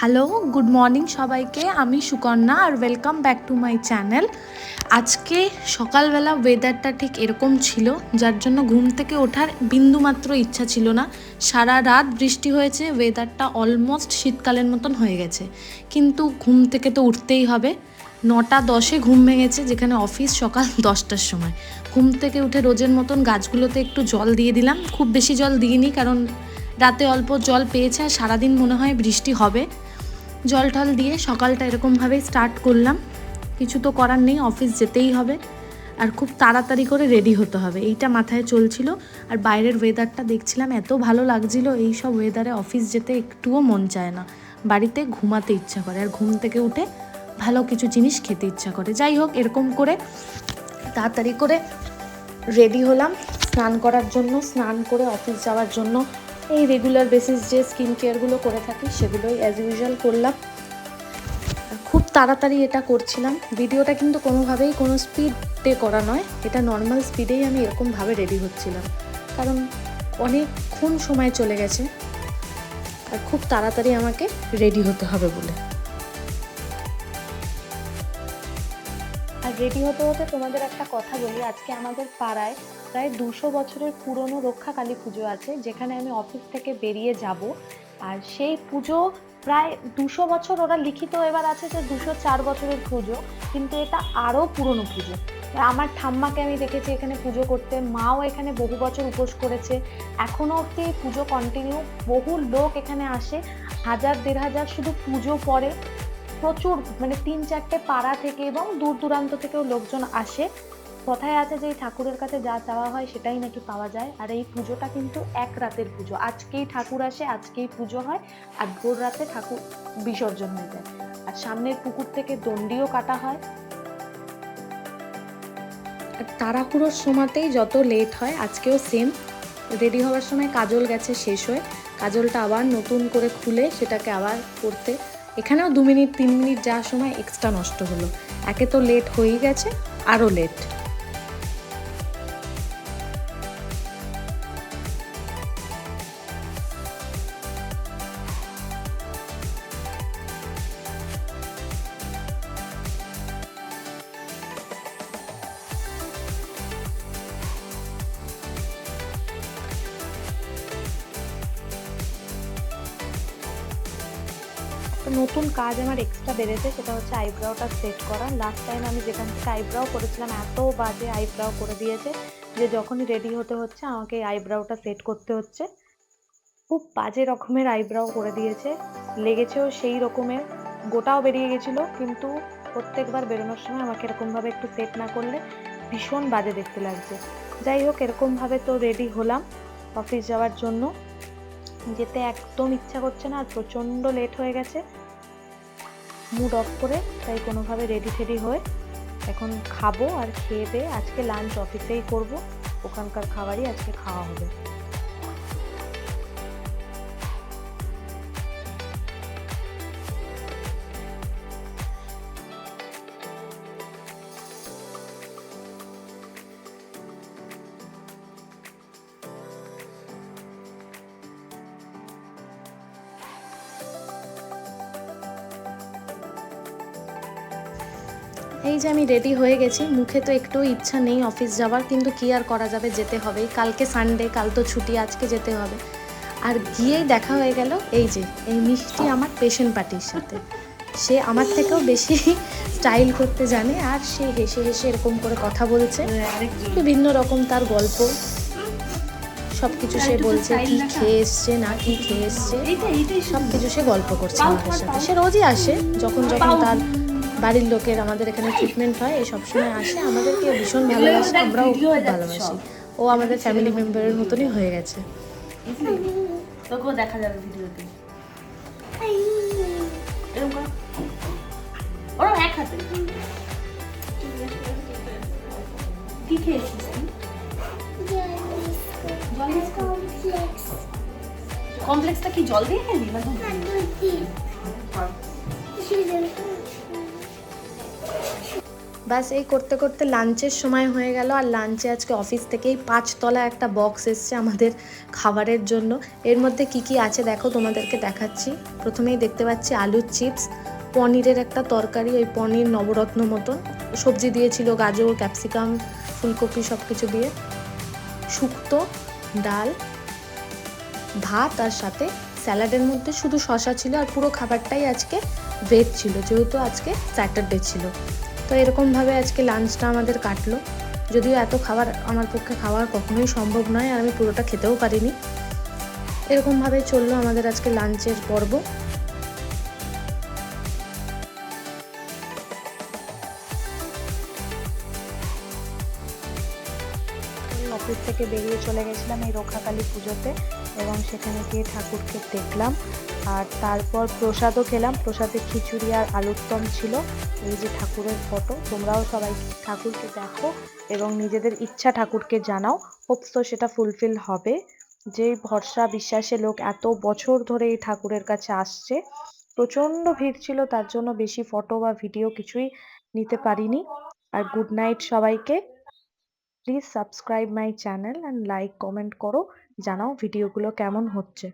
Hello, good morning সবাইকে। আমি সুকন্যা আর welcome back to my channel. আজকে সকালবেলা ওয়েদারটা ঠিক এরকম ছিল, যার জন্য ঘুম থেকে ওঠার বিন্দুমাত্র ইচ্ছা ছিল না। সারা রাত বৃষ্টি হয়েছে, ওয়েদারটা অলমোস্ট শীতকালের মতন হয়ে গেছে, কিন্তু ঘুম থেকে তো উঠতেই হবে। 9:10 ঘুম ভেঙেছে, যেখানে অফিস সকাল 10টার সময়। ঘুম থেকে উঠে রোজের মতন গাছগুলোতে একটু জল দিয়ে দিলাম। খুব বেশি জল দিইনি, কারণ রাতে অল্প জল পেয়েছে আর সারাদিন মনে হয় বৃষ্টি হবে। জল টল দিয়ে সকালটা এরকমভাবেই স্টার্ট করলাম। কিছু তো করার নেই, অফিস যেতেই হবে আর খুব তাড়াতাড়ি করে রেডি হতে হবে, এইটা মাথায় চলছিল। আর বাইরের ওয়েদারটা দেখছিলাম, এত ভালো লাগছিল। এই সব ওয়েদারে অফিস যেতে একটুও মন চায় না, বাড়িতে ঘুমাতে ইচ্ছা করে আর ঘুম থেকে উঠে ভালো কিছু জিনিস খেতে ইচ্ছা করে। যাই হোক, এরকম করে তাড়াতাড়ি করে রেডি হলাম স্নান করার জন্য। স্নান করে অফিস যাওয়ার জন্য এই রেগুলার বেসিস যে স্কিন কেয়ারগুলো করে থাকি সেগুলোই অ্যাজ ইউজুয়াল করলাম। খুব তাড়াতাড়ি এটা করছিলাম। ভিডিওটা কিন্তু কোনোভাবেই কোনো স্পিডে করা নয়, এটা নর্মাল স্পিডেই আমি এরকমভাবে রেডি হচ্ছিলাম, কারণ অনেকক্ষণ সময় চলে গেছে আর খুব তাড়াতাড়ি আমাকে রেডি হতে হবে বলে। আর রেডি হতে হতে তোমাদের একটা কথা বলি, আজকে আমাদের পাড়ায় প্রায় 200 বছরের পুরনো রক্ষা কালী পুজো আছে, যেখানে আমি অফিস থেকে বেরিয়ে যাব। আর সেই পুজো প্রায় 200 বছর, ওরা লিখিত এবার আছে যে 204 বছরের পুজো, কিন্তু এটা আরও পুরনো পুজো। আমার ঠাম্মাকে আমি দেখেছি এখানে পুজো করতে, মাও এখানে বহু বছর উপোস করেছে, এখনও অবধি পুজো কন্টিনিউ। বহু লোক এখানে আসে, 1000-1500 শুধু পুজো পড়ে। প্রচুর, মানে 3-4টে পাড়া থেকে এবং দূর দূরান্ত থেকেও লোকজন আসে। কথায় আছে যে এই ঠাকুরের কাছে যা চাওয়া হয় সেটাই নাকি পাওয়া যায়। আর এই পুজোটা কিন্তু এক রাতের পুজো, আজকেই ঠাকুর আসে, আজকেই পুজো হয় আর ভোর রাতে ঠাকুর বিসর্জন হয়ে যায়। আর সামনের পুকুর থেকে দণ্ডিও কাটা হয়। আর তাড়াহুড়োর সময়তেই যত লেট হয়, আজকেও সেম। রেডি হওয়ার সময় কাজল গেছে শেষ হয়ে, কাজলটা আবার নতুন করে খুলে সেটাকে আবার করতে এখানেও 2 মিনিট 3 মিনিট যাওয়ার সময় এক্সট্রা নষ্ট হলো। একে তো লেট হয়েই গেছে, আরও লেট। নতুন কাজ আমার এক্সট্রা বেড়েছে, সেটা হচ্ছে আইব্রাওটা সেট করা। লাস্ট টাইম আমি যেখান থেকে আইব্রাও করেছিলাম, এত বাজে আইব্রাও করে দিয়েছে যে যখনই রেডি হতে হচ্ছে আমাকে আইব্রাওটা সেট করতে হচ্ছে। খুব বাজে রকমের আইব্রাও করে দিয়েছে, লেগেছেও সেই রকমের, গোটাও বেরিয়ে গেছিলো। কিন্তু প্রত্যেকবার বেরোনোর সময় আমাকে এরকমভাবে একটু সেট না করলে ভীষণ বাজে দেখতে লাগছে। যাই হোক, এরকমভাবে তো রেডি হলাম অফিস যাওয়ার জন্য। যেতে একদম ইচ্ছা করছে না, আর প্রচণ্ড লেট হয়ে গেছে, মুড অফ করে তাই কোনোভাবে রেডি টেডি হয়ে এখন খাবো। আর খেয়ে দিয়ে আজকে লাঞ্চ অফিসেই করব, ওখানকার খাবারই আজকে খাওয়া হবে। এই যে আমি রেডি হয়ে গেছি, মুখে তো একটু ইচ্ছা নেই অফিস যাওয়ার, কিন্তু কি আর করা যাবে, যেতে হবেই। কালকে সানডে, কাল তো ছুটি, আজকে যেতে হবে। আর গিয়েই দেখা হয়ে গেল এই যে এই মিষ্টি আমার পেশেন্ট পার্টির সাথে। সে আমার থেকেও বেশি স্টাইল করতে জানে, আর সে হেসে হেসে এরকম করে কথা বলছে, বিভিন্ন রকম তার গল্প সব কিছু সে বলছে, কি খেয়ে এসছে না কি খেয়ে এসছে সব কিছু সে গল্প করছে আমাদের সাথে। সে রোজই আসে, যখন যখন তার বাড়ির লোকের আমাদের এখানে ট্রিটমেন্ট হয়, এই সবসময় আসে, আমাদেরকে ভীষণ ভালোবাসে, আমরাও খুব ভালোবাসি। ও আমাদের ফ্যামিলি মেম্বারের মতনই হয়ে গেছে। তোকেও দেখা যাবে ভিডিওতে। এরকম ওরা এক হাতে কি খেয়েছিস তুই? কমপ্লেক্সটা কি জল দিয়ে খেলি না দুধ দিয়ে? ব্যাস এই করতে করতে লাঞ্চের সময় হয়ে গেল। আর লাঞ্চে আজকে অফিস থেকেই 5 তলা একটা বক্স এসছে আমাদের খাবারের জন্য। এর মধ্যে কি কি আছে দেখো, তোমাদেরকে দেখাচ্ছি। প্রথমেই দেখতে পাচ্ছি আলুর চিপস, পনিরের একটা তরকারি, ওই পনির নবরত্ন মতন, সবজি দিয়েছিল গাজর, ক্যাপসিকাম, ফুলকপি সব কিছু দিয়ে, শুক্তো, ডাল, ভাত, আর সাথে স্যালাডের মধ্যে শুধু শসা ছিল। আর পুরো খাবারটাই আজকে ভেজ ছিল, যেহেতু আজকে স্যাটারডে ছিল। তো এরকমভাবে আজকে লাঞ্চটা আমাদের কাটলো। যদিও এত খাবার আমার পক্ষে খাওয়ার কখনোই সম্ভব নয়, আর আমি পুরোটা খেতেও পারিনি। এরকমভাবে চললো আমাদের আজকে লাঞ্চের পর্ব। অফিস থেকে বেরিয়ে চলে গেছিলাম এই রক্ষাকালী পুজোতে, এবং সেখানে গিয়ে ঠাকুরকে দেখলাম। আর তারপর প্রসাদও খেলাম। প্রসাদে খিচুড়ি আর আলুর দম ছিল। এই যে ঠাকুরের ফটো, তোমরাও সবাই ঠাকুরকে দেখো এবং নিজেদের ইচ্ছা ঠাকুরকে জানাও। হোপস তো সেটা ফুলফিল হবে। যে ভরসা বিশ্বাসে লোক এত বছর ধরে এই ঠাকুরের কাছে আসছে। প্রচন্ড ভিড় ছিল, তার জন্য বেশি ফটো বা ভিডিও কিছুই নিতে পারিনি। আর গুড নাইট সবাইকে। Please subscribe my channel and like comment করো, জানাও ভিডিওগুলো কেমন হচ্ছে।